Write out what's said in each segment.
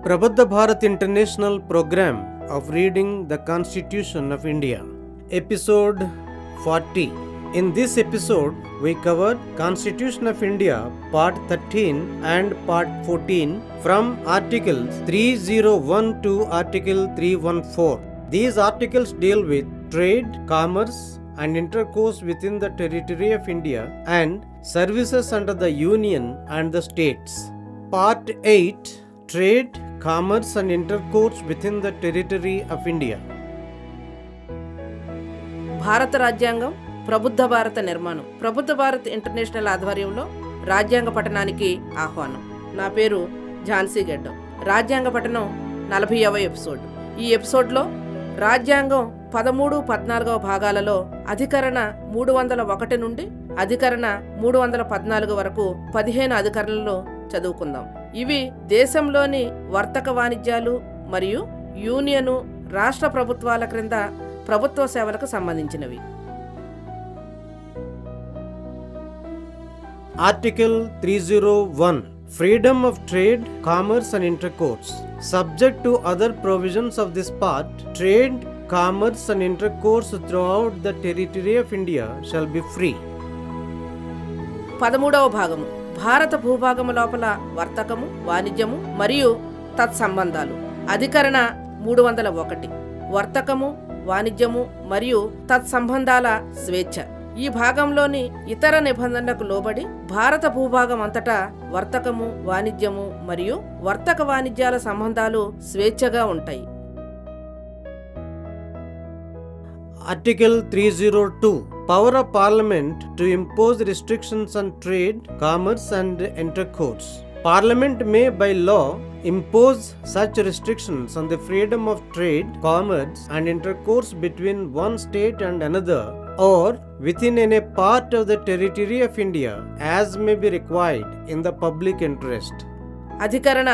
Prabhuddha Bharat International Program of Reading the Constitution of India, Episode 40. In this episode, we covered Constitution of India Part 13 and Part 14 from Articles 301 to Article 314. These articles deal with trade, commerce, and intercourse within the territory of India and services under the Union and the states. Part 8. Trade, commerce and intercourse within the territory of India. భారత రాజ్యాంగం ప్రబుద్ధ భారత నిర్మాణం. Prabuddha Bharat international ఆధ్వర్యంలో రాజ్యాంగ పఠనానికి ఆహ్వానం. నా పేరు ఝాన్సీ గడ్డం. రాజ్యాంగ పఠనం 40వ ఎపిసోడ్. ఈ ఎపిసోడ్లో రాజ్యాంగం 13, 14 భాగాలలో అధికరణ 301 నుండి అధికరణ 314 వరకు 15 అధికరణలు చదువుకుందాం. ఇవి దేశంలోని వర్తక వాణిజ్యాలు మరియు యూనియను, రాష్ట్ర ప్రభుత్వాల క్రింద ప్రభుత్వ సేవలకు సంబంధించినవి. Article 301. Freedom of trade, commerce and intercourse. Subject to other provisions of this part, trade, commerce and intercourse throughout the territory of India shall be free. 13వ భాగము. భారత భూభాగము లోపల వర్తకము, వాణిజ్యము మరియు తత్సంబంధాలు. అధికరణ 301. వర్తకము, వాణిజ్యము మరియు తత్సంబంధాల స్వేచ్ఛ. ఈ భాగంలోని ఇతర నిబంధనలకు లోబడి భారత భూభాగం అంతటా వర్తకము, వాణిజ్యము మరియు వర్తక వాణిజ్యాల సంబంధాలు స్వేచ్ఛగా ఉంటాయి. Article 302. Power of Parliament to impose restrictions on trade, commerce and intercourse. Parliament may by law impose such restrictions on the freedom of trade, commerce and intercourse between one state and another or within any part of the territory of India as may be required in the public interest. అధికరణ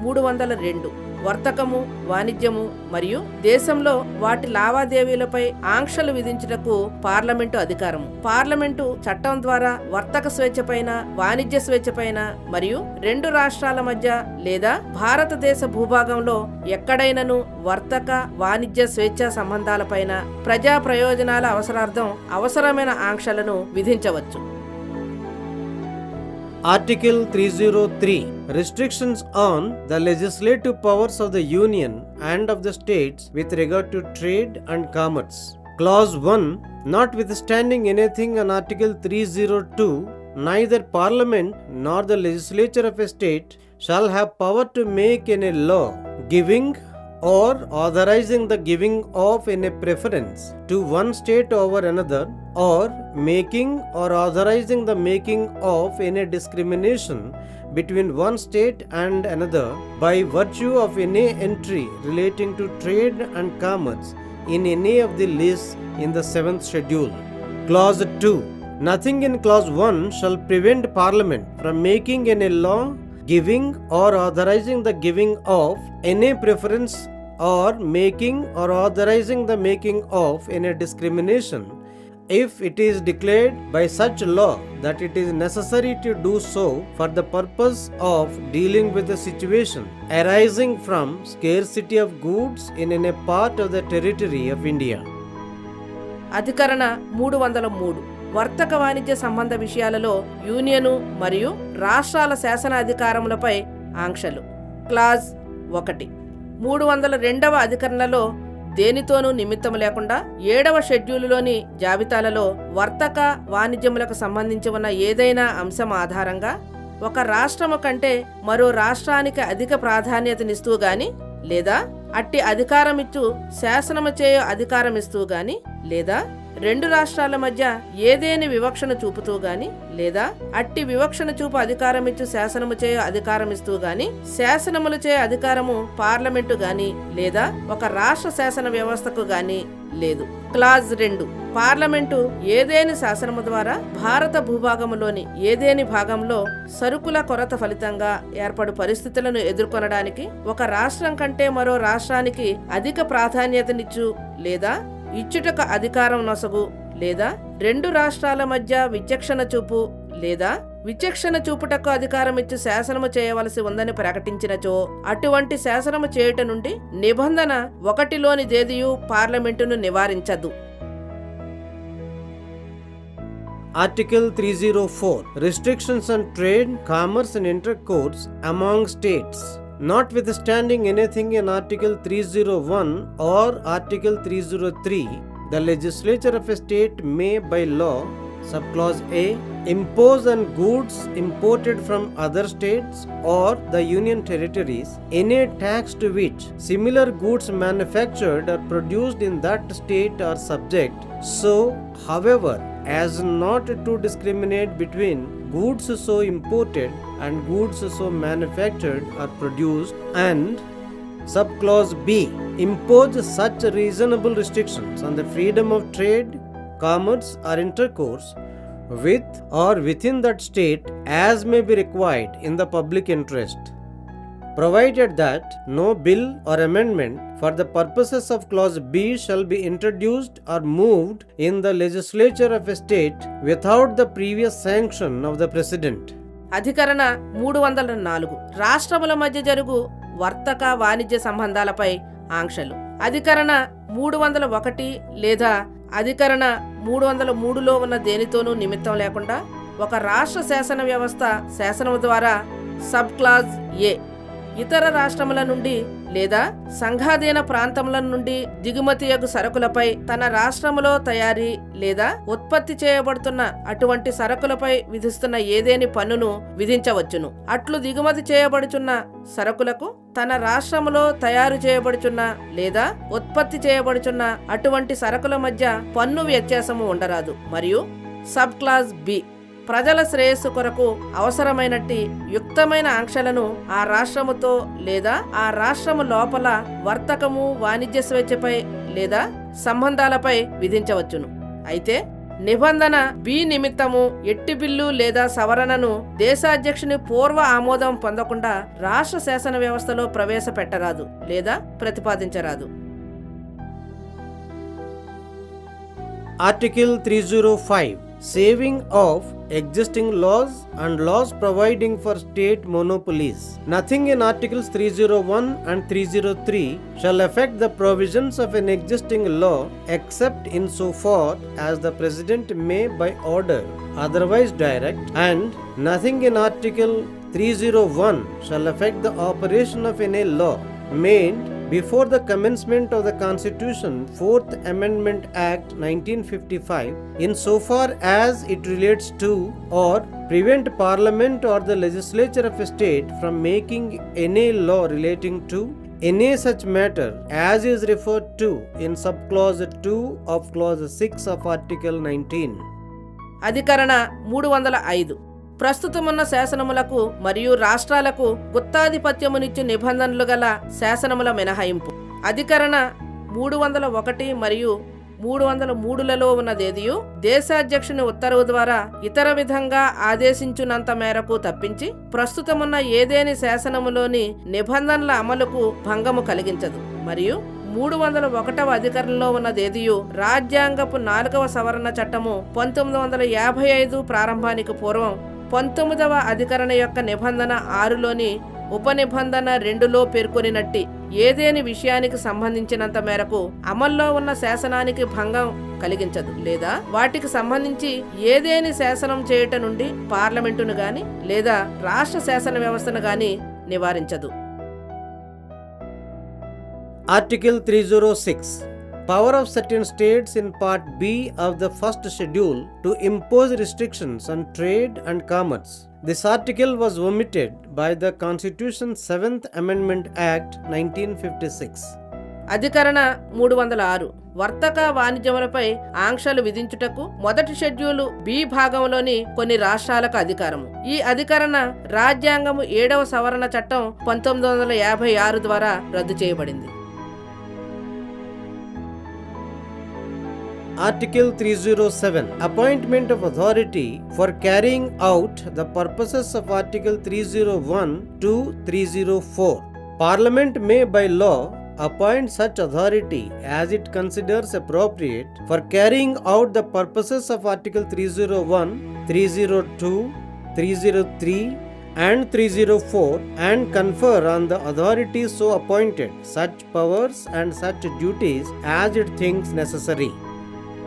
302. వర్తకము, వాణిజ్యము మరియు దేశంలో వాటి లావాదేవీలపై ఆంక్షలు విధించుటకు parliament అధికారము. Parliament చట్టం ద్వారా వర్తక స్వేచ్ఛపైన, వాణిజ్య స్వేచ్ఛపైన మరియు రెండు రాష్ట్రాల మధ్య లేదా భారతదేశ భూభాగంలో ఎక్కడైనను వర్తక, వాణిజ్య స్వేచ్ఛ సంబంధాలపైన ప్రజా ప్రయోజనాల అవసరార్థం అవసరమైన ఆంక్షలను విధించవచ్చు. Article 303. Restrictions on the legislative powers of the Union and of the states with regard to trade and commerce. Clause 1. Notwithstanding anything on Article 302, neither Parliament nor the legislature of a state shall have power to make any law giving or authorizing the giving of any preference to one state over another or making or authorizing the making of any discrimination between one state and another by virtue of any entry relating to trade and commerce in any of the lists in the 7th schedule. Clause 2. Nothing in Clause 1 shall prevent Parliament from making any law giving or authorizing the giving of any preference or making or authorizing the making of any discrimination if it is declared by such law that it is necessary to do so for the purpose of dealing with the situation arising from scarcity of goods in any part of the territory of India. అధికరణ 303. వర్తక వాణిజ్య సంబంధ విషయాలలో union మరియు రాష్ట్రాల శాసనాధికారములపై ఆంక్షలు. Clause 1. 302వ అధికరణలో దేనితోనూ నిమిత్తం లేకుండా 7వ షెడ్యూలులోని జాబితాలలో వర్తక వాణిజ్యములకు సంబంధించి ఉన్న ఏదైనా అంశం ఆధారంగా ఒక రాష్ట్రము కంటే మరో రాష్ట్రానికి అధిక ప్రాధాన్యతనిస్తూ గాని లేదా అట్టి అధికారమిచ్చు శాసనము చేయు అధికారమిస్తూ గాని లేదా రెండు రాష్ట్రాల మధ్య ఏదేని వివక్షణ చూపుతూ గాని లేదా అట్టి వివక్షణ చూపు అధికారమిచ్చు శాసనము చేయు అధికారమిస్తూ గాని శాసనములు చేయు అధికారము పార్లమెంటు గాని లేదా ఒక రాష్ట్ర శాసన వ్యవస్థకు గాని లేదు. క్లాజ్ 2. పార్లమెంటు ఏదేని శాసనము ద్వారా భారత భూభాగములోని ఏదేని భాగంలో సరుకుల కొరత ఫలితంగా ఏర్పడు పరిస్థితులను ఎదుర్కొనడానికి ఒక రాష్ట్రం కంటే మరో రాష్ట్రానికి అధిక ప్రాధాన్యతనిచ్చు లేదా ఇచ్చుటకు అధికారం నొసగు లేదా రెండు రాష్ట్రాల మధ్య విచక్షణ చూపు లేదా విచక్షణ చూపుటకు అధికారం ఇచ్చి శాసనము చేయవలసి ఉందని ప్రకటించినచో అటువంటి శాసనము చేయుట నుండి నిబంధన 1లోని దేదియు పార్లమెంటును నివారించదు. Article 304 Restrictions on trade, commerce and intercourse among states. Notwithstanding anything in Article 301 or Article 303, the legislature of a state may by law, subclause A, impose on goods imported from other states or the union territories any tax to which similar goods manufactured or produced in that state are subject, so however as not to discriminate between goods so imported and goods so manufactured or produced, and subclause B, impose such reasonable restrictions on the freedom of trade, commerce or intercourse with or within that state as may be required in the public interest, provided that no bill or amendment for the purposes of clause B shall be introduced or moved in the legislature of a state without the previous sanction of the president. అధికరణ 304 రాష్ట్రముల మధ్య జరుగు వర్తక వాణిజ్య సంబంధాలపై ఆంక్షలు. అధికరణ 301 లేదా అధికరణ 303లో ఉన్న దేనితోనూ నిమిత్తం లేకుండా ఒక రాష్ట్ర శాసన వ్యవస్థ శాసనము ద్వారా సబ్ క్లాజ్ ఏ ఇతర రాష్ట్రముల నుండి లేదా సంఘాధీన ప్రాంతముల నుండి దిగుమతియగు సరుకులపై తన రాష్ట్రములో తయారీ లేదా ఉత్పత్తి చేయబడుతున్న అటువంటి సరుకులపై విధిస్తున్న ఏదేని పన్నును విధించవచ్చును. అట్లు దిగుమతి చేయబడుచున్న సరుకులకు తన రాష్ట్రములో తయారు చేయబడుచున్న లేదా ఉత్పత్తి చేయబడుచున్న అటువంటి సరుకుల మధ్య పన్ను వ్యత్యాసము ఉండరాదు. మరియు సబ్ క్లాజ్ బి ప్రజల శ్రేయస్సు కొరకు అవసరమైనట్టి యుక్తమైన ఆంక్షలను ఆ రాష్ట్రముతో లేదా ఆ రాష్ట్రము లోపల వర్తకము వాణిజ్య స్వేచ్ఛపై లేదా సంబంధాలపై విధించవచ్చును. అయితే నిబంధన బి నిమిత్తము ఎట్టి బిల్లు లేదా సవరణను దేశాధ్యక్షుని పూర్వ ఆమోదం పొందకుండా రాష్ట్ర శాసన వ్యవస్థలో ప్రవేశపెట్టరాదు లేదా ప్రతిపాదించరాదు. Article 305 Saving of existing laws and laws providing for state monopolies. Nothing in Articles 301 and 303 shall affect the provisions of an existing law except insofar as the President may by order otherwise direct, and nothing in Article 301 shall affect the operation of any law made before the commencement of the Constitution 4th Amendment Act 1955 insofar as it relates to or prevent Parliament or the legislature of a state from making any law relating to any such matter as is referred to in subclause 2 of clause 6 of Article 19. అధికరణ 305 ప్రస్తుతమున్న శాసనములకు మరియు రాష్ట్రాలకు గుత్తాధిపత్యమునిచ్చు నిబంధనలు గల శాసనముల మినహాయింపు. అధికరణ 301 మరియు 303లలో ఉన్నదేదియు దేశాధ్యక్షుని ఉత్తర్వు ద్వారా ఇతర విధంగా ఆదేశించునంత మేరకు తప్పించి ప్రస్తుతమున్న ఏదేని శాసనములోని నిబంధనల అమలుకు భంగము కలిగించదు. మరియు 301వ అధికరణలో ఉన్నదేదియు రాజ్యాంగపు 4వ సవరణ చట్టము 1955 ప్రారంభానికి పూర్వం 19వ అధికరణ యొక్క నిబంధన 6లోని ఉపనిబంధన 2లో పేర్కొనినట్టి ఏదేని విషయానికి సంబంధించినంత మేరకు అమల్లో ఉన్న శాసనానికి భంగం కలిగించదు లేదా వాటికి సంబంధించి ఏదేని శాసనం చేయుట నుండి పార్లమెంటును గాని లేదా రాష్ట్ర శాసన వ్యవస్థను గాని నివారించదు. Article 306 Power of certain states in Part B of the first schedule to impose restrictions on trade and commerce. This article was omitted by the Constitution's 7th Amendment Act 1956. అధికరణ 306 వర్తక వాణిజ్యములపై ఆంక్షలు విధించుటకు మొదటి షెడ్యూలు బి భాగంలోని కొన్ని రాష్ట్రాలకు అధికారము. ఈ అధికరణ రాజ్యాంగము 7వ సవరణ చట్టం 1956 ద్వారా రద్దు చేయబడింది. Article 307 Appointment of authority for carrying out the purposes of Article 301 to 304. Parliament may by law appoint such authority as it considers appropriate for carrying out the purposes of Article 301, 302, 303 and 304 and confer on the authorities so appointed such powers and such duties as it thinks necessary.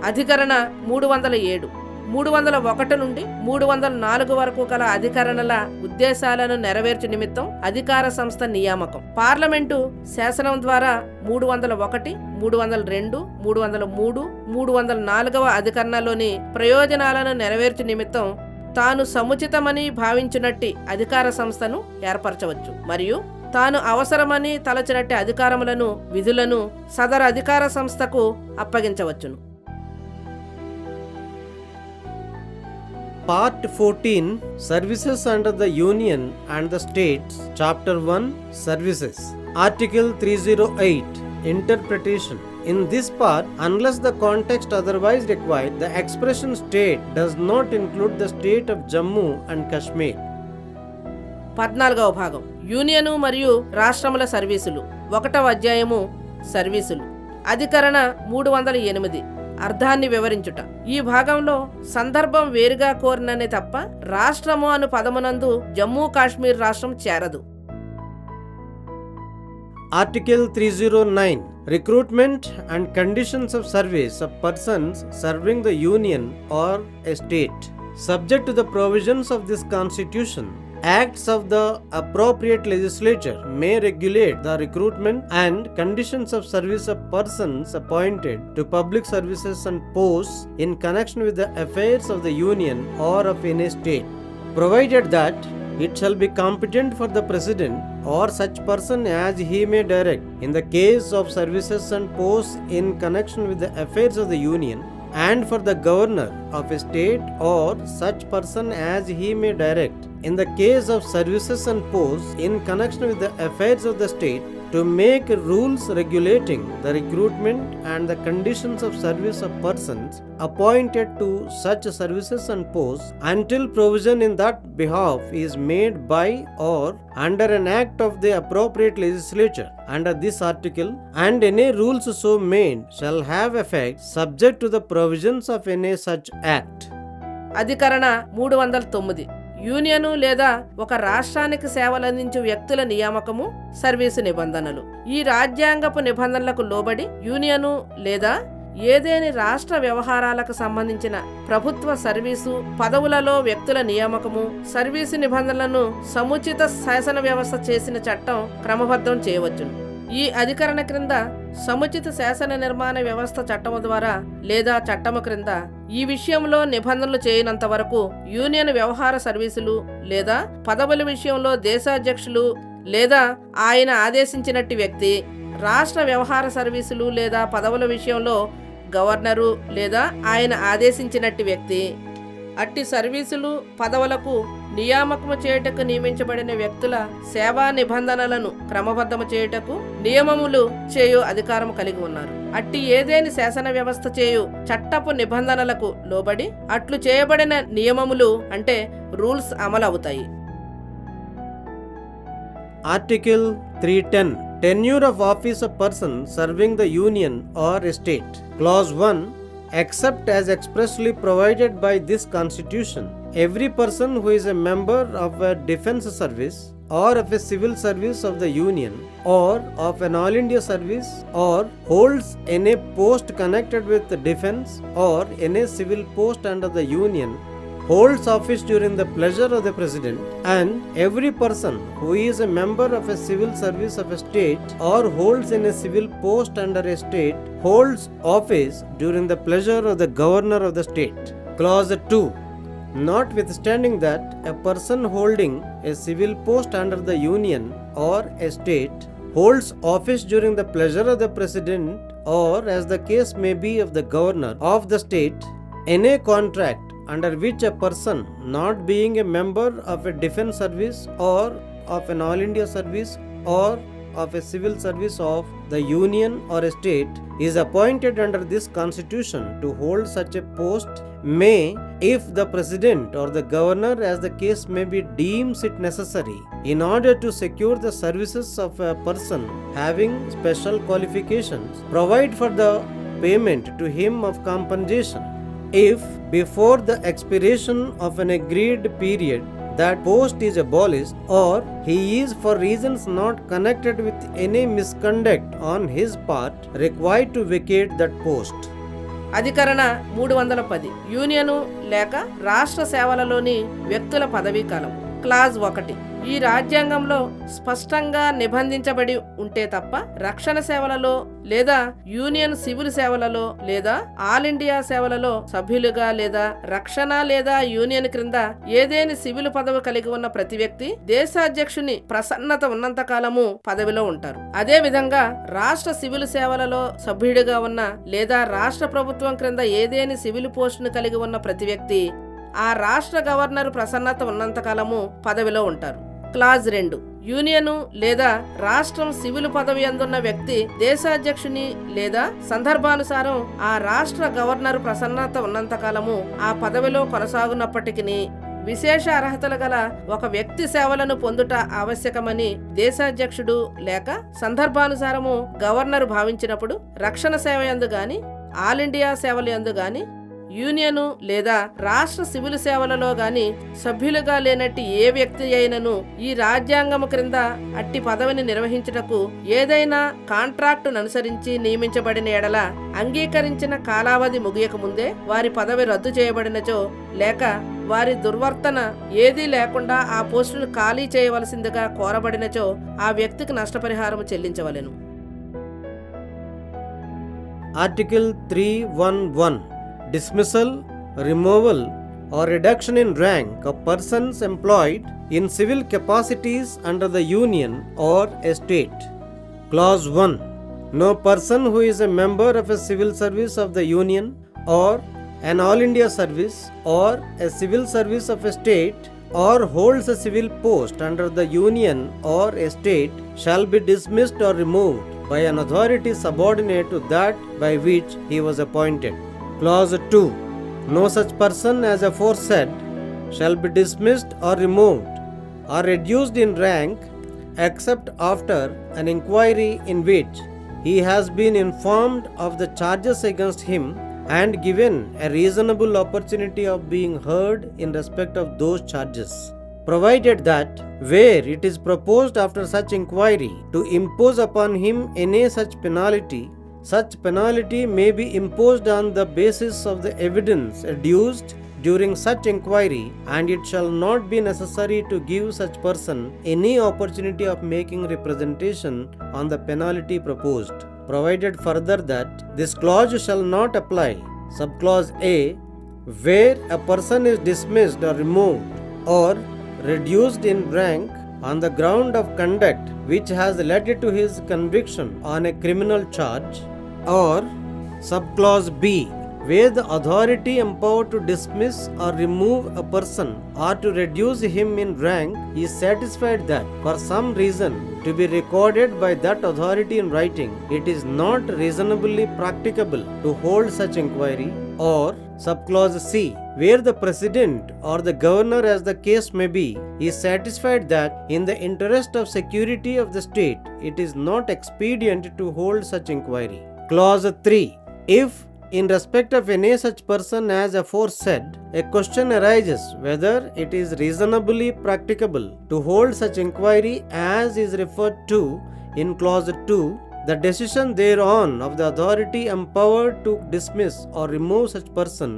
అధికరణ 307 301 నుండి 304 వరకు గల అధికరణల ఉద్దేశాలను నెరవేర్చు నిమిత్తం అధికార సంస్థ నియామకం. Parliament శాసనం ద్వారా 301, 302, 303, 304వ అధికరణలోని ప్రయోజనాలను నెరవేర్చు నిమిత్తం తాను సముచితమని భావించినట్టి అధికార సంస్థను ఏర్పరచవచ్చు మరియు తాను అవసరమని తలచినట్టి అధికారములను విధులను సదరు అధికార సంస్థకు అప్పగించవచ్చును. Part 14 Services under the Union and the States, Chapter 1 Services, Article 308 Interpretation. In this part, unless the context otherwise required, the expression state does not include the state of Jammu and Kashmir. 14వ భాగం union మరియు రాష్ట్రముల సర్వీసులు. 1వ అధ్యాయము సర్వీసులు. అధికరణ 308 అర్థాన్ని వివరించుట. ఈ భాగంలో సందర్భం వేరుగా కోరిననే తప్ప రాష్ట్రము అను పదమునందు జమ్మూ కాశ్మీర్ రాష్ట్రం చేరదు. Article 309 Recruitment and conditions of service of persons serving the Union or a state. Subject to the provisions of this Constitution, acts of the appropriate legislature may regulate the recruitment and conditions of service of persons appointed to public services and posts in connection with the affairs of the Union or of any state, provided that it shall be competent for the President or such person as he may direct in the case of services and posts in connection with the affairs of the Union, and for the Governor of a state or such person as he may direct in the case of services and posts in connection with the affairs of the state, to make rules regulating the recruitment and the conditions of service of persons appointed to such services and posts until provision in that behalf is made by or under an act of the appropriate legislature under this article, and any rules so made shall have effect subject to the provisions of any such act. అధికరణ 309 union లేదా ఒక రాష్ట్రానికి సేవలందించే వ్యక్తుల నియామకము, service నిబంధనలు. ఈ రాజ్యాంగపు నిబంధనలకు లోబడి యూనియను లేదా ఏదేని రాష్ట్ర వ్యవహారాలకు సంబంధించిన ప్రభుత్వ సర్వీసు పదవులలో వ్యక్తుల నియామకము, సర్వీసు నిబంధనలను సముచిత శాసన వ్యవస్థ చేసిన చట్టం క్రమబద్ధం చేయవచ్చును. ఈ అధికరణ క్రింద సముచిత శాసన నిర్మాణ వ్యవస్థ చట్టము ద్వారా లేదా చట్టము క్రింద ఈ విషయంలో నిబంధనలు చేయనంత వరకు యూనియన్ వ్యవహార సర్వీసులు లేదా పదవుల విషయంలో దేశాధ్యక్షులు లేదా ఆయన ఆదేశించినట్టి వ్యక్తి, రాష్ట్ర వ్యవహార సర్వీసులు లేదా పదవుల విషయంలో గవర్నరు లేదా ఆయన ఆదేశించినట్టి వ్యక్తి, అట్టి సర్వీసులు పదవులకు నియామకము చేయుటకు నియమించబడిన వ్యక్తుల సేవా నిబంధనలను క్రమబద్ధము చేయుటకు నియమములు చేయు అధికారము కలిగి ఉన్నారు. అట్టి ఏదేని శాసన వ్యవస్థ చేయు చట్టపు నిబంధనలకు లోబడి అట్లు చేయబడిన నియమములు అంటే రూల్స్ అమలు అవుతాయి. Article 310 Tenure of office of person serving the Union or a state. Clause 1 Except as expressly provided by this Constitution, every person who is a member of a defense service or of a civil service of the Union or of an All India service or holds any post connected with defense or any civil post under the Union holds office during the pleasure of the President, and every person who is a member of a civil service of a state or holds in a civil post under a state holds office during the pleasure of the Governor of the state. Clause 2 Notwithstanding that a person holding a civil post under the Union or a state holds office during the pleasure of the President or, as the case may be, of the Governor of the state, any contract under which a person not being a member of a defense service or of an All India service or of a civil service of the Union or a state is appointed under this Constitution to hold such a post may, if the President or the Governor, as the case may be, deems it necessary in order to secure the services of a person having special qualifications, provide for the payment to him of compensation. If before the expiration of an agreed period that post is abolished, or he is for reasons not connected with any misconduct on his part required to vacate that post. అధికరణ 310 union లేక రాష్ట్ర సేవలలోని వ్యక్తుల పదవీ కాలం. Clause 1 ఈ రాజ్యాంగంలో స్పష్టంగా నిబంధించబడి ఉంటే తప్ప రక్షణ సేవలలో లేదా యూనియన్ సివిల్ సేవలలో లేదా ఆల్ ఇండియా సేవలలో సభ్యులుగా లేదా రక్షణ లేదా యూనియన్ క్రింద ఏదేని సివిల్ పదవి కలిగి ఉన్న ప్రతి వ్యక్తి దేశాధ్యక్షుని ప్రసన్నత ఉన్నంత కాలము పదవిలో ఉంటారు. అదే విధంగా రాష్ట్ర సివిల్ సేవలలో సభ్యుడిగా ఉన్న లేదా రాష్ట్ర ప్రభుత్వం క్రింద ఏదేని సివిల్ పోస్టును కలిగి ఉన్న ప్రతి వ్యక్తి ఆ రాష్ట్ర గవర్నర్ ప్రసన్నత ఉన్నంత కాలము పదవిలో ఉంటారు. క్లాజ్ 2 యూనియను లేదా రాష్ట్రం సివిల్ పదవి అందున్న వ్యక్తి దేశాధ్యక్షుని లేదా సందర్భానుసారం ఆ రాష్ట్ర గవర్నర్ ప్రసన్నత ఉన్నంత కాలము ఆ పదవిలో కొనసాగున్నప్పటికీ విశేష అర్హతలు గల ఒక వ్యక్తి సేవలను పొందుట ఆవశ్యకమని దేశాధ్యక్షుడు లేక సందర్భానుసారము గవర్నర్ భావించినప్పుడు రక్షణ సేవ యందు గాని ఆల్ ఇండియా సేవల యందు గాని యూనియను లేదా రాష్ట్ర సివిల్ సేవలలో గాని సభ్యులుగా లేనట్టి ఏ వ్యక్తి అయినను ఈ రాజ్యాంగము క్రింద అట్టి పదవిని నిర్వహించుటకు ఏదైనా కాంట్రాక్టును అనుసరించి నియమించబడిన ఎడల అంగీకరించిన కాలావధి ముగియక ముందే వారి పదవి రద్దు చేయబడినచో లేక వారి దుర్వర్తన ఏదీ లేకుండా ఆ పోస్టును ఖాళీ చేయవలసిందిగా కోరబడినచో ఆ వ్యక్తికి నష్టపరిహారం చెల్లించవలెను. Article 311 Dismissal, removal, or reduction in rank of persons employed in civil capacities under the Union or a state. Clause 1. No person who is a member of a civil service of the Union or an All India service or a civil service of a state or holds a civil post under the Union or a state shall be dismissed or removed by an authority subordinate to that by which he was appointed. Clause 2. No such person as aforesaid shall be dismissed or removed or reduced in rank except after an inquiry in which he has been informed of the charges against him and given a reasonable opportunity of being heard in respect of those charges, provided that where it is proposed after such inquiry to impose upon him any such penalty, such penalty may be imposed on the basis of the evidence adduced during such inquiry, and it shall not be necessary to give such person any opportunity of making representation on the penalty proposed. Provided further that this clause shall not apply. Subclause A. Where a person is dismissed or removed or reduced in rank on the ground of conduct which has led to his conviction on a criminal charge, or subclause B, where the authority empowered to dismiss or remove a person or to reduce him in rank is satisfied that for some reason to be recorded by that authority in writing, it is not reasonably practicable to hold such inquiry, or subclause C, where the president or the governor, as the case may be, is satisfied that in the interest of security of the state it is not expedient to hold such inquiry. Clause 3. If in respect of any such person as aforesaid a question arises whether it is reasonably practicable to hold such inquiry as is referred to in clause 2, the decision thereon of the authority empowered to dismiss or remove such person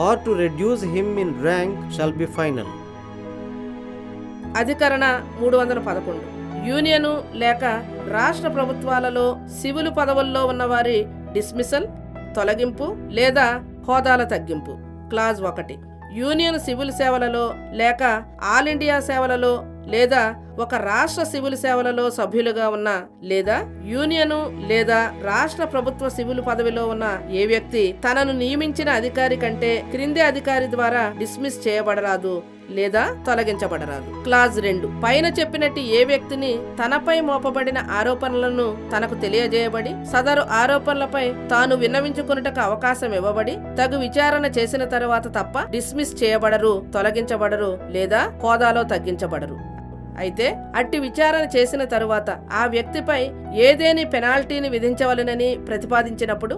or to reduce him in rank shall be final. అధికరణ 311 union లేక రాష్ట్ర ప్రభుత్వాలలో civil పదవుల్లో ఉన్నవారి dismissal, తొలగింపు లేదా హోదాల తగ్గింపు. Clause 1. Union civil సేవలలో లేక ఆల్ ఇండియా సేవలలో లేదా ఒక రాష్ట్ర సివిల్ సేవలలో సభ్యులుగా ఉన్న లేదా యూనియను లేదా రాష్ట్ర ప్రభుత్వ సివిల్ పదవిలో ఉన్న ఏ వ్యక్తి తనను నియమించిన అధికారి కంటే క్రింది అధికారి ద్వారా డిస్మిస్ చేయబడరాదు లేదా తొలగించబడరాదు. క్లాజ్ 2. పైన చెప్పినట్టు ఏ వ్యక్తిని తనపై మోపబడిన ఆరోపణలను తనకు తెలియజేయబడి సదరు ఆరోపణలపై తాను విన్నవించుకున్నటకు అవకాశం ఇవ్వబడి తగు విచారణ చేసిన తరువాత తప్ప డిస్మిస్ చేయబడరు, తొలగించబడరు లేదా హోదాలో తగ్గించబడరు. అయితే అట్టి విచారణ చేసిన తరువాత ఆ వ్యక్తిపై ఏదేని పెనాల్టీని విధించవలెనని ప్రతిపాదించినప్పుడు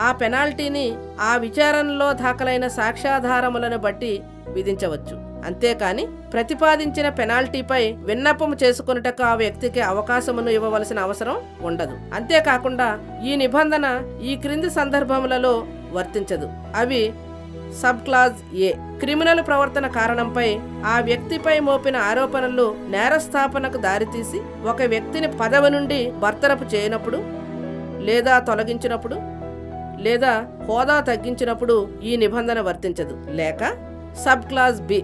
ఆ పెనాల్టీని ఆ విచారణలో దాఖలైన సాక్ష్యాధారములను బట్టి విధించవచ్చు. అంతేకాని ప్రతిపాదించిన పెనాల్టీపై విన్నపం చేసుకొనుటకు ఆ వ్యక్తికి అవకాశమును ఇవ్వవలసిన అవసరం ఉండదు. అంతేకాకుండా ఈ నిబంధన ఈ క్రింది సందర్భములలో వర్తించదు. అవి సబ్ క్లాజ్ ఏ. క్రిమినల్ ప్రవర్తన కారణంపై ఆ వ్యక్తిపై మోపిన ఆరోపణలు నేరస్థాపనకు దారితీసి ఒక వ్యక్తిని పదవి నుండి బర్తరపు చేయనప్పుడు లేదా తొలగించినప్పుడు లేదా హోదా తగ్గించినప్పుడు ఈ నిబంధన వర్తించదు. లేక సబ్ క్లాజ్ బి.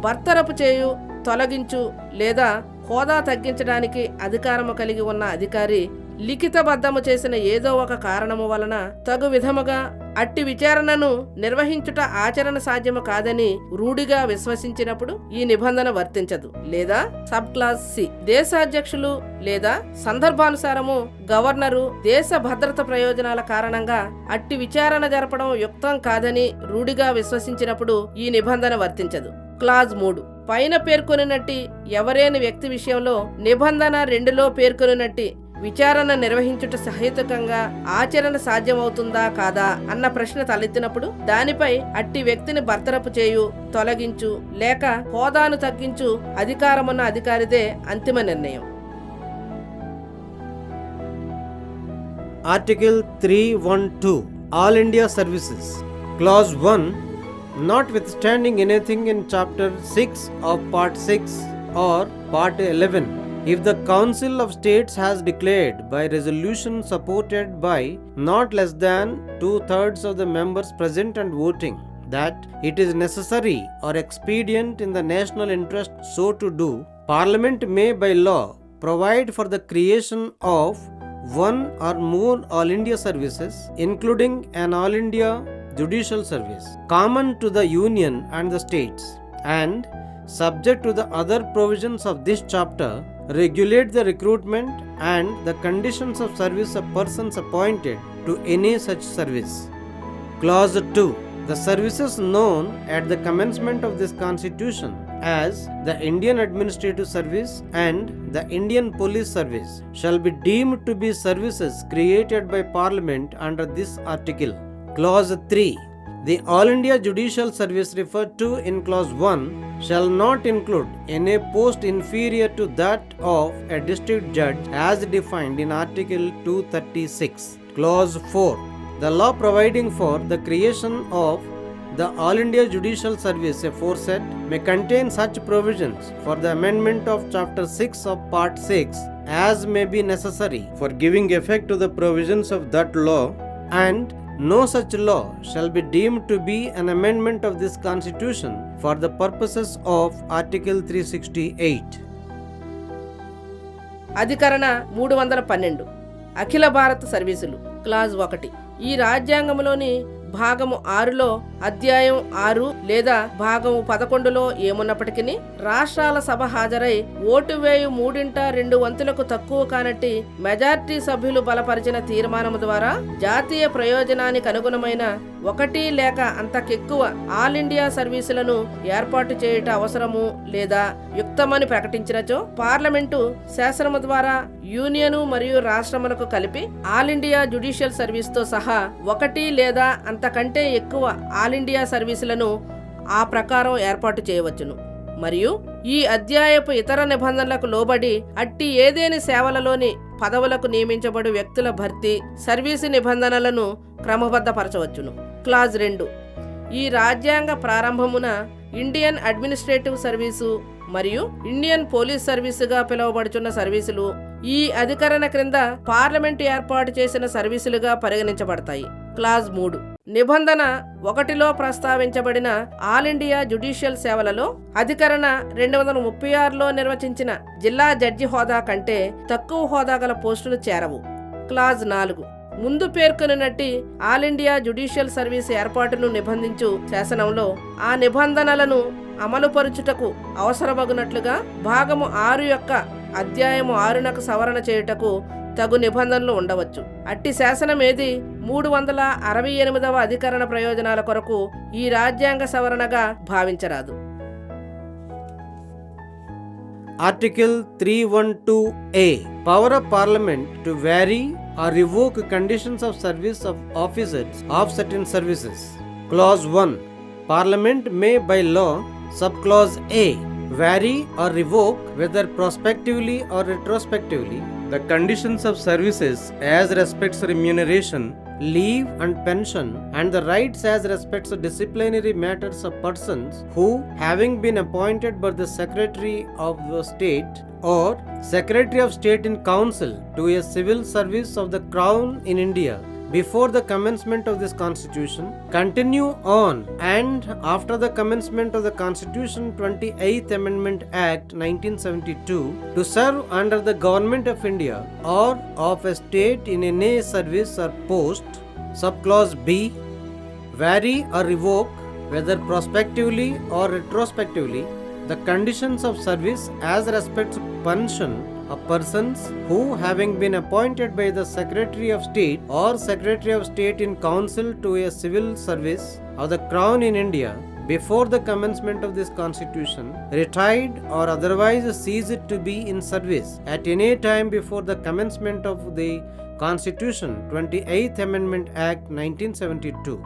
బర్తరపు చేయు, తొలగించు లేదా హోదా తగ్గించడానికి అధికారము కలిగి ఉన్న అధికారి లిఖితబద్ధము చేసిన ఏదో ఒక కారణము వలన తగు విధముగా అట్టి విచారణను నిర్వహించుట ఆచరణ సాధ్యము కాదని రూఢిగా విశ్వసించినప్పుడు ఈ నిబంధన వర్తించదు. లేదా సబ్ క్లాస్ సి. దేశాధ్యక్షులు లేదా సందర్భానుసారము గవర్నరు దేశ భద్రత ప్రయోజనాల కారణంగా అట్టి విచారణ జరపడం యుక్తం కాదని రూఢిగా విశ్వసించినప్పుడు ఈ నిబంధన వర్తించదు. క్లాజ్ 3. పైన పేర్కొనినట్టి ఎవరైనా వ్యక్తి విషయంలో నిబంధన 2లో పేర్కొనినట్టి విచారణ నిర్వహించుట సహేతుకంగా ఆచరణ సాధ్యమవుతుందా కాదా అన్న ప్రశ్న తలెత్తినప్పుడు దానిపై అట్టి వ్యక్తిని బర్తరపు చేయు, తొలగించు లేక హోదాను తగ్గించు అధికారమున్న అధికారిదే అంతిమ నిర్ణయం. Article 312 All India Services. Clause 1. Notwithstanding anything in Chapter 6 of Part 6 or Part 11, if the Council of States has declared by resolution supported by not less than 2/3 of the members present and voting that it is necessary or expedient in the national interest so to do, Parliament may by law provide for the creation of one or more All India services, including an All India Judicial Service, common to the Union and the states, and subject to the other provisions of this chapter, regulate the recruitment and the conditions of service of persons appointed to any such service. Clause 2. The services known at the commencement of this Constitution as the Indian Administrative Service and the Indian Police Service shall be deemed to be services created by Parliament under this article. Clause 3. The All India Judicial Service referred to in Clause 1 shall not include any post inferior to that of a district judge as defined in Article 236. Clause 4. The law providing for the creation of the All India Judicial Service aforesaid may contain such provisions for the amendment of Chapter 6 of Part 6 as may be necessary for giving effect to the provisions of that law, and no such law shall be deemed to be an amendment of this Constitution for the purposes of Article 368. అధికరణ 312 అఖిల భారత సర్వీసులు. Clause 1. ఈ రాజ్యాంగంలోని భాగము 6లో అధ్యాయం 6 లేదా భాగము 11లో ఏమున్నప్పటికీ రాష్ట్రాల సభ హాజరై ఓటు వేయు 3/2 తక్కువ కానట్టి మెజార్టీ సభ్యులు బలపరిచిన తీర్మానము ద్వారా జాతీయ ప్రయోజనానికి అనుగుణమైన 1 లేక అంతకెక్కువ ఆల్ ఇండియా సర్వీసులను ఏర్పాటు చేయుట అవసరము లేదా యుక్తమని ప్రకటించినచో పార్లమెంటు శాసనము ద్వారా యూనియను మరియు రాష్ట్రములకు కలిపి ఆల్ ఇండియా జ్యుడిషియల్ సర్వీస్ తో సహా 1 లేదా అంతకంటే ఎక్కువ ఆల్ ఇండియా సర్వీసులను ఆ ప్రకారం ఏర్పాటు చేయవచ్చును. మరియు ఈ అధ్యాయపు ఇతర నిబంధనలకు లోబడి అట్టి ఏదేని సేవలలోని పదవులకు నియమించబడు వ్యక్తుల భర్తీ సర్వీసు నిబంధనలను క్రమబద్ధపరచవచ్చును. క్లాజ్ 2. ఈ రాజ్యాంగ ప్రారంభమున ఇండియన్ అడ్మినిస్ట్రేటివ్ సర్వీసు మరియు ఇండియన్ పోలీస్ సర్వీసుగా పిలువబడుచున్న సర్వీసులు ఈ అధికరణ క్రింద పార్లమెంటు ఏర్పాటు చేసిన సర్వీసులుగా పరిగణించబడతాయి. క్లాజ్ 3. నిబంధన 1లో ప్రస్తావించబడిన ఆల్ ఇండియా జ్యుడిషియల్ సేవలలో అధికరణ 236లో నిర్వచించిన జిల్లా జడ్జి హోదా కంటే తక్కువ హోదా గల పోస్టులు చేరవు. క్లాజ్ 4. ముందు పేర్కొనినట్టి ఆల్ ఇండియా జ్యుడిషియల్ సర్వీస్ ఏర్పాటును నిబంధించు శాసనంలో ఆ నిబంధనలను అమలుపరుచుటకు అవసరమగునట్లుగా భాగము 6 యొక్క అధ్యాయము 6నకు సవరణ చేయుటకు తగు నిబంధనలు ఉండవచ్చు. అట్టి శాసనం ఏది 368వ అధికరణ ప్రయోజనాల కొరకు ఈ రాజ్యాంగ సవరణగా భావించరాదు. Article 312A. Power of Parliament to vary or revoke conditions of service of officers of certain services. Clause 1. Parliament may by law Subclause A. Vary or revoke, whether prospectively or retrospectively, the conditions of services as respects remuneration, leave and pension, and the rights as respects disciplinary matters of persons who, having been appointed by the Secretary of the State or Secretary of State in Council to a civil service of the Crown in India before the commencement of this Constitution, continue on and after the commencement of the Constitution 28th Amendment Act 1972 to serve under the Government of India or of a state in any service or post. Subclause B. Vary or revoke, whether prospectively or retrospectively, the conditions of service as respects pension of persons who, having been appointed by the Secretary of State or Secretary of State in Council to a civil service of the Crown in India before the commencement of this Constitution, retired or otherwise ceased to be in service at any time before the commencement of the Constitution 28th Amendment Act 1972,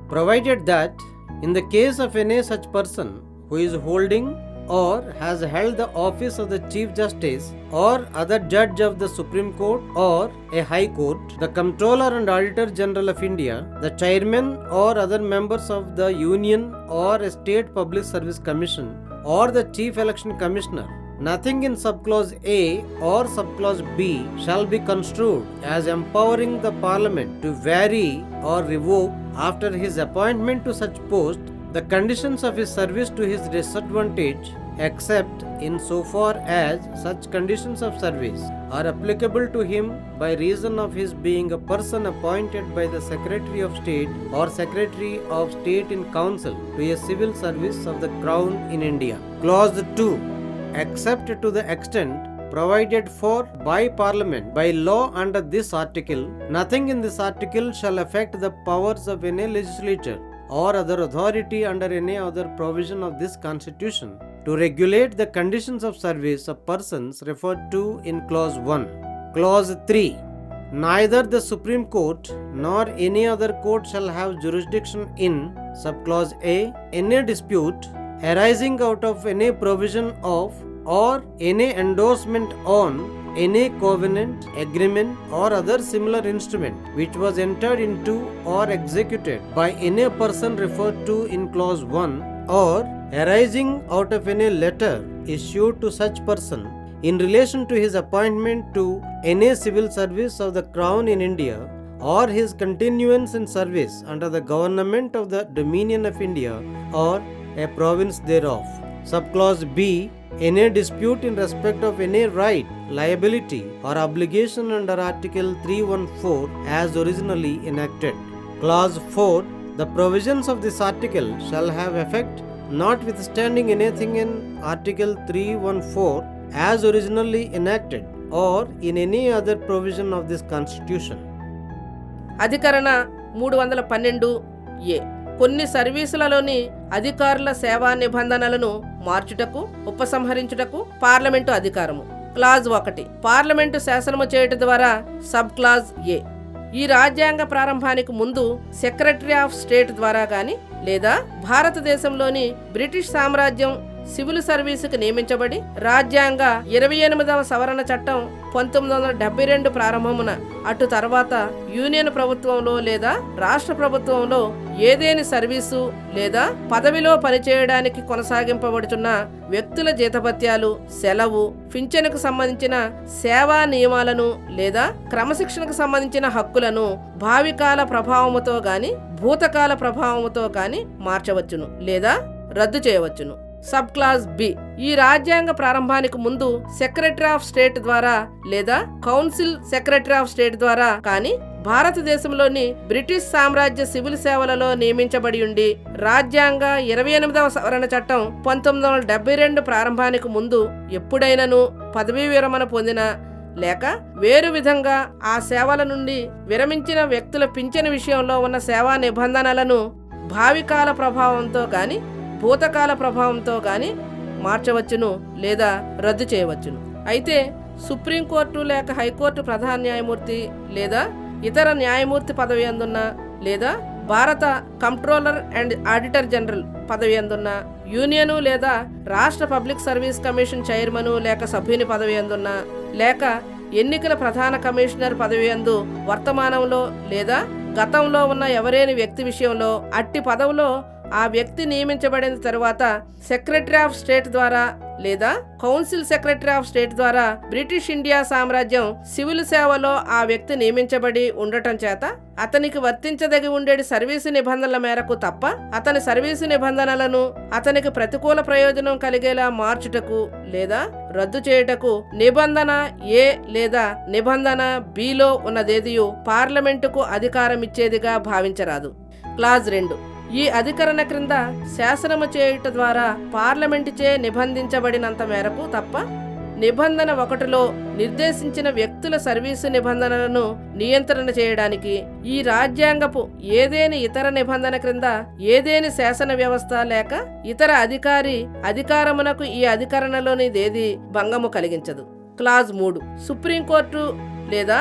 provided that in the case of any such person who is holding or has held the office of the Chief Justice or other judge of the Supreme Court or a High Court, the Comptroller and Auditor General of India, the Chairman or other members of the Union or a State Public Service Commission or the Chief Election Commissioner, nothing in subclause A or subclause B shall be construed as empowering the Parliament to vary or revoke after his appointment to such post the conditions of his service to his disadvantage, except in so far as such conditions of service are applicable to him by reason of his being a person appointed by the Secretary of State or Secretary of State in Council to a civil service of the Crown in India. Clause 2. Except to the extent provided for by Parliament by law under this article, nothing in this article shall affect the powers of any legislature or other authority under any other provision of this Constitution to regulate the conditions of service of persons referred to in Clause 1. Clause 3. Neither the Supreme Court nor any other court shall have jurisdiction in subclause A any dispute arising out of any provision of or any endorsement on any covenant, agreement or other similar instrument which was entered into or executed by any person referred to in clause 1 or arising out of any letter issued to such person in relation to his appointment to any civil service of the Crown in India or his continuance in service under the government of the Dominion of India or a province thereof. Subclause B. Any dispute in respect of any right, liability or obligation under Article 314 as originally enacted. Clause 4. The provisions of this article shall have effect notwithstanding anything in Article 314 as originally enacted or in any other provision of this Constitution. అధికరణ 312 ఏ కొన్ని సర్వీసులలోని అధికారుల సేవా నిబంధనలను మార్చుటకు, ఉపసంహరించుటకు parliament అధికారము. Clause 1. Parliament శాసనము చేయుట ద్వారా sub clause ఏ. ఈ రాజ్యాంగ ప్రారంభానికి ముందు సెక్రటరీ ఆఫ్ స్టేట్ ద్వారా గాని లేదా భారతదేశంలోని బ్రిటిష్ సామ్రాజ్యం సివిల్ సర్వీసుకు నియమించబడి రాజ్యాంగ 28వ సవరణ చట్టం 1972 ప్రారంభమున అటు తర్వాత యూనియన్ ప్రభుత్వంలో లేదా రాష్ట్ర ప్రభుత్వంలో ఏదేని సర్వీసు లేదా పదవిలో పనిచేయడానికి కొనసాగింపబడుతున్న వ్యక్తుల జీతభత్యాలు, సెలవు, పింఛనుకు సంబంధించిన సేవా నియమాలను లేదా క్రమశిక్షణకు సంబంధించిన హక్కులను భావికాల ప్రభావముతో గాని భూతకాల ప్రభావముతో గాని మార్చవచ్చును లేదా రద్దు చేయవచ్చును. Sub clause B. ఈ రాజ్యాంగ ప్రారంభానికి ముందు సెక్రటరీ ఆఫ్ స్టేట్ ద్వారా లేదా కౌన్సిల్ సెక్రటరీ ఆఫ్ స్టేట్ ద్వారా కానీ భారతదేశంలోని బ్రిటిష్ సామ్రాజ్య సివిల్ సేవలలో నియమించబడి ఉండి రాజ్యాంగ 28వ సవరణ చట్టం 1972 ప్రారంభానికి ముందు ఎప్పుడైనను పదవీ విరమణ పొందిన లేక వేరు విధంగా ఆ సేవల నుండి విరమించిన వ్యక్తుల పింఛను విషయంలో ఉన్న సేవా నిబంధనలను భావికాల ప్రభావంతో గాని భూతకాల ప్రభావంతో గాని మార్చవచ్చును లేదా రద్దు చేయవచ్చును. అయితే సుప్రీంకోర్టు లేక హైకోర్టు ప్రధాన న్యాయమూర్తి లేదా ఇతర న్యాయమూర్తి పదవి అందున్న లేదా భారత కంప్ట్రోలర్ అండ్ ఆడిటర్ జనరల్ పదవి అందున్న, యూనియను లేదా రాష్ట్ర పబ్లిక్ సర్వీస్ కమిషన్ చైర్మను లేక సభ్యుని పదవి అందున్న, లేక ఎన్నికల ప్రధాన కమిషనర్ పదవి అందు వర్తమానంలో లేదా గతంలో ఉన్న ఎవరేని వ్యక్తి విషయంలో అట్టి పదవిలో ఆ వ్యక్తి నియమించబడిన తరువాత సెక్రటరీ ఆఫ్ స్టేట్ ద్వారా లేదా కౌన్సిల్ సెక్రటరీ ఆఫ్ స్టేట్ ద్వారా బ్రిటిష్ ఇండియా సామ్రాజ్యం సివిల్ సేవలో ఆ వ్యక్తి నియమించబడి ఉండటం చేత అతనికి వర్తించదగి ఉండేది సర్వీసు నిబంధనల మేరకు తప్ప అతని సర్వీసు నిబంధనలను అతనికి ప్రతికూల ప్రయోజనం కలిగేలా మార్చుటకు లేదా రద్దు చేయుటకు నిబంధన ఏ లేదా నిబంధన బిలో ఉన్నదేదియు పార్లమెంటుకు అధికారం ఇచ్చేదిగా భావించరాదు. క్లాజ్ 2. ఈ అధికరణ క్రింద శాసనము చేయుట ద్వారా పార్లమెంటుచే నిబంధించబడినంత మేరకు తప్ప నిబంధన 1లో నిర్దేశించిన వ్యక్తుల సర్వీసు నిబంధనలను నియంత్రణ చేయడానికి ఈ రాజ్యాంగపు ఏదేని ఇతర నిబంధన క్రింద ఏదేని శాసన వ్యవస్థ లేక ఇతర అధికారి అధికారమునకు ఈ అధికరణలోనిదేది భంగము కలిగించదు. క్లాజ్ 3. సుప్రీంకోర్టు లేదా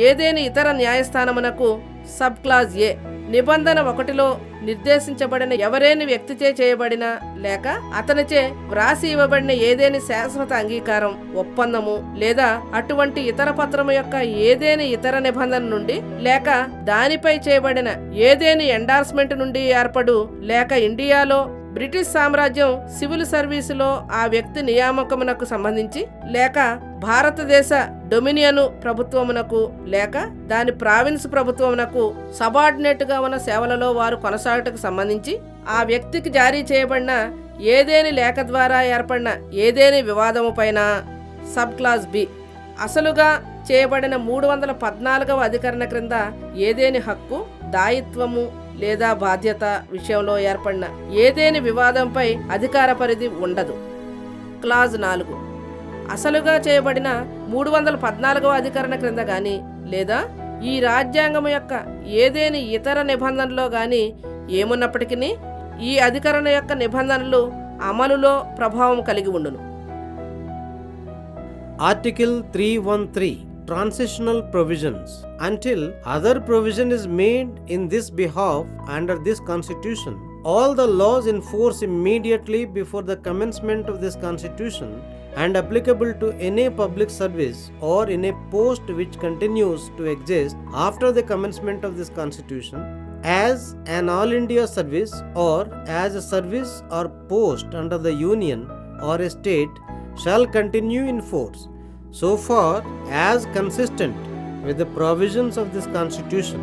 ఏదేని ఇతర న్యాయస్థానమునకు సబ్ క్లాజ్ ఏ నిబంధన 1లో నిర్దేశించబడిన ఎవరేని వ్యక్తిచే చేయబడిన లేక అతనిచే వ్రాసి ఇవ్వబడిన ఏదేని శాశ్వత అంగీకారం, ఒప్పందము లేదా అటువంటి ఇతర పత్రము యొక్క ఏదేని ఇతర నిబంధన నుండి లేక దానిపై చేయబడిన ఏదేని ఎండార్స్మెంట్ నుండి ఏర్పడు లేక ఇండియాలో బ్రిటిష్ సామ్రాజ్యం సివిల్ సర్వీసులో ఆ వ్యక్తి నియామకమునకు సంబంధించి లేక భారతదేశ డొమినియను ప్రభుత్వమునకు లేక దాని ప్రావిన్స్ ప్రభుత్వమునకు సబార్డినేట్ గా ఉన్న సేవలలో వారు కొనసాగుటకు సంబంధించి ఆ వ్యక్తికి జారీ చేయబడిన ఏదేని లేఖ ద్వారా ఏర్పడిన ఏదేని వివాదము పైన సబ్ క్లాజ్ బి అసలుగా చేయబడిన 314వ అధికరణ క్రింద ఏదేని హక్కు, దాయిత్వము లేదా బాధ్యత విషయంలో ఏర్పడిన ఏదేని వివాదంపై అధికార పరిధి ఉండదు. క్లాజ్ 4. అసలుగా చేయబడిన 314వ అధికరణ క్రింద గాని లేదా ఈ రాజ్యాంగం యొక్క ఏదేని ఇతర నిబంధనలో గాని ఏమున్నప్పటికీ ఈ అధికరణ యొక్క నిబంధనలు అమలులో ప్రభావం కలిగి ఉండును. Article 313 Transitional Provisions. Until other provision is made in this behalf under this Constitution, all the laws in force immediately before the commencement of this Constitution and applicable to any public service or in a post which continues to exist after the commencement of this Constitution as an all India service or as a service or post under the Union or a state shall continue in force so far as consistent with the provisions of this Constitution.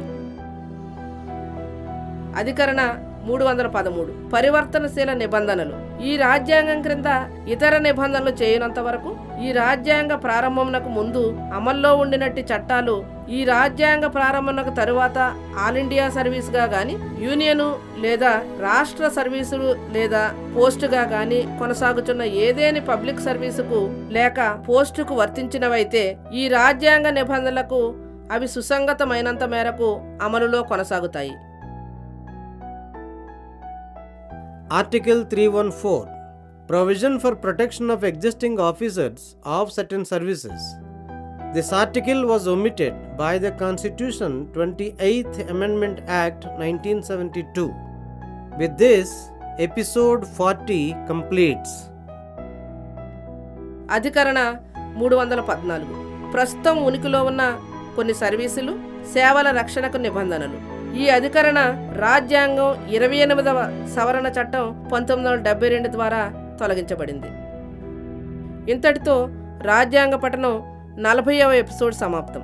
అధికరణ 313 పరివర్తనశీల నిబంధనలు. ఈ రాజ్యాంగం క్రింద ఇతర నిబంధనలు చేయనంత వరకు ఈ రాజ్యాంగ ప్రారంభమునకు ముందు అమల్లో ఉండినట్టి చట్టాలు ఈ రాజ్యాంగ ప్రారంభమునకు తరువాత ఆల్ ఇండియా సర్వీస్గా గాని యూనియను లేదా రాష్ట్ర సర్వీసులు లేదా పోస్టుగా గాని కొనసాగుతున్న ఏదేని పబ్లిక్ సర్వీసుకు లేక పోస్టుకు వర్తించినవైతే ఈ రాజ్యాంగ నిబంధనలకు అవి సుసంగతమైనంత మేరకు అమలులో కొనసాగుతాయి. Article 314 Provision for protection of existing officers of certain services. This article was omitted by the Constitution 28th Amendment Act 1972. With this, episode 40 completes. అధికరణ 314 ప్రస్తుతం ఉనికిలో ఉన్న కొన్ని సర్వీసులు, సేవల రక్షణకు నిబంధనలు. ఈ అధికరణ రాజ్యాంగం 28వ సవరణ చట్టం 1972 ద్వారా తొలగించబడింది. ఇంతటితో రాజ్యాంగ పఠనం 40వ ఎపిసోడ్ సమాప్తం.